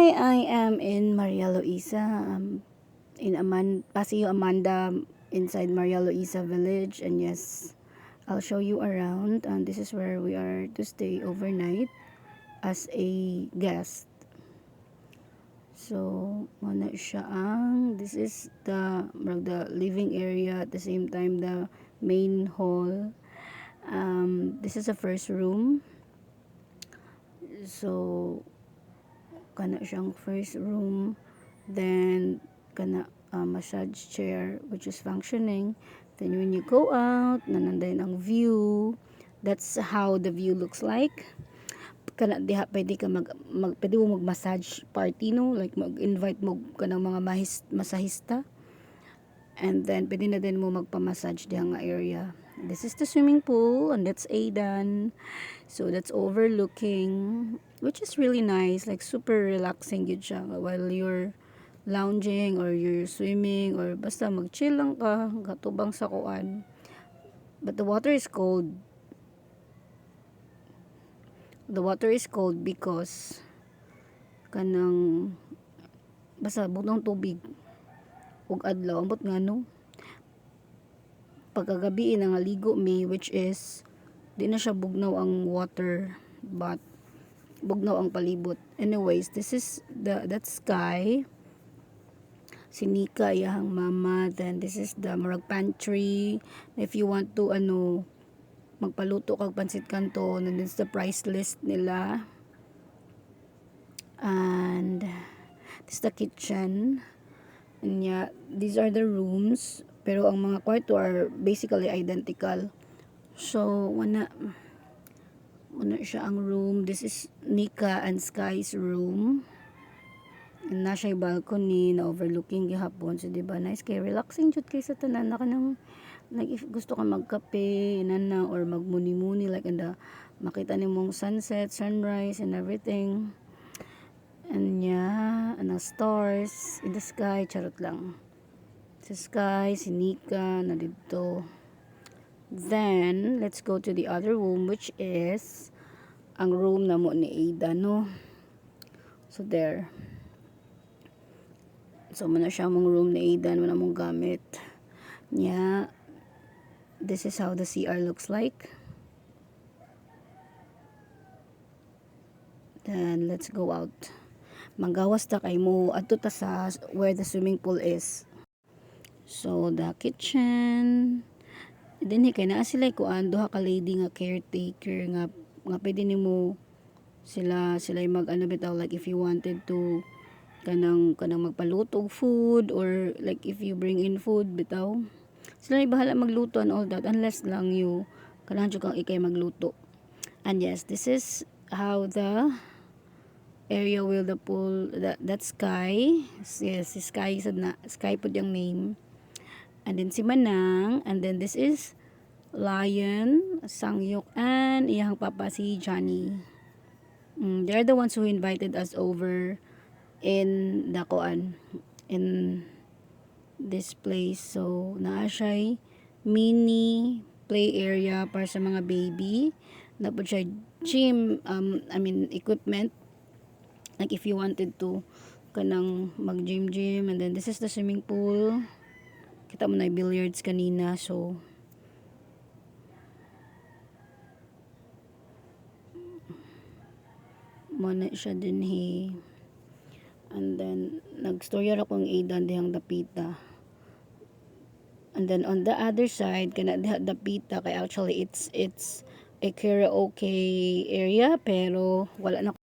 Hi, I am in Maria Luisa, in Paseo Amanda, inside Maria Luisa Village, and yes, I'll show you around. And this is where we are to stay overnight as a guest. So, this is the living area, at the same time the main hall. This is the first room. So, kana siyang first room, then kana massage chair which is functioning. Then when you go out, nananday ang view. That's how the view looks like. Kana diha pwede ka pwede mo mag-massage party, no, like mag-invite mo kanang mga masahista, and then pwede na din mo magpa-massage diha nga area. This is the swimming pool, and that's Aidan. So that's overlooking, which is really nice, like super relaxing yun siya while you're lounging or you're swimming or basta mag-chill lang ka, gatubang sa kuan. But the water is cold. The water is cold because kanang basta butang tubig ug adlaw ambot ngano. Pagkagabi na nga ligo mi, which is di na siya bugnaw ang water, but bugnaw ang palibot. Anyways, this is that sky. Si Nika iyang mama. Then this is the murag pantry. If you want to magpaluto kag pansit kanto, and this is the price list nila. And this is the kitchen. And yeah, these are the rooms. Pero ang mga kwarto are basically identical. So, wala siya ang room. This is Nika and Sky's room. And na siya balcony na overlooking gihapon. So, diba, nice kay relaxing jud kay sa tanan na kanang like if gusto ka magkape inana or magmuni-muni, like makita nimong sunset, sunrise and everything. And yeah, and the stars in the sky, charot lang. Sa sky, si Nika na dito. Then, let's go to the other room, which is ang room na mo ni Ada, no? So, there. So, muna siya mong room ni Ada, muna mong gamit. Yeah. This is how the CR looks like. Then, let's go out. Manggawas ta kay mo adto ta sa where the swimming pool is. So, the kitchen. Dinhi kay naa sila kuan duha ka lady nga caretaker nga pwede nimo sila mag bitaw, like if you wanted to kanang magpaluto og food, or like if you bring in food bitaw, sila ay bahala magluto and all that, unless lang you kailangan jud kang ikay magluto. And yes, this is how the area will the pool, that sky. Yes, si Sky sad na Sky pud yung name. And then si Manang, and then this is Lion, Sangyok, and iyang papa si Johnny. They're the ones who invited us over in Dakoan, in this place. So, naa siya mini play area para sa mga baby. Napod siya gym, equipment. Like if you wanted to kanang mag-gym, and then this is the swimming pool. Kita mo na billiards kanina, so muna siya din and then nagstorya ra kong Aidan dihang dapita. And then on the other side kana diha dapita kay actually it's a karaoke area, pero wala na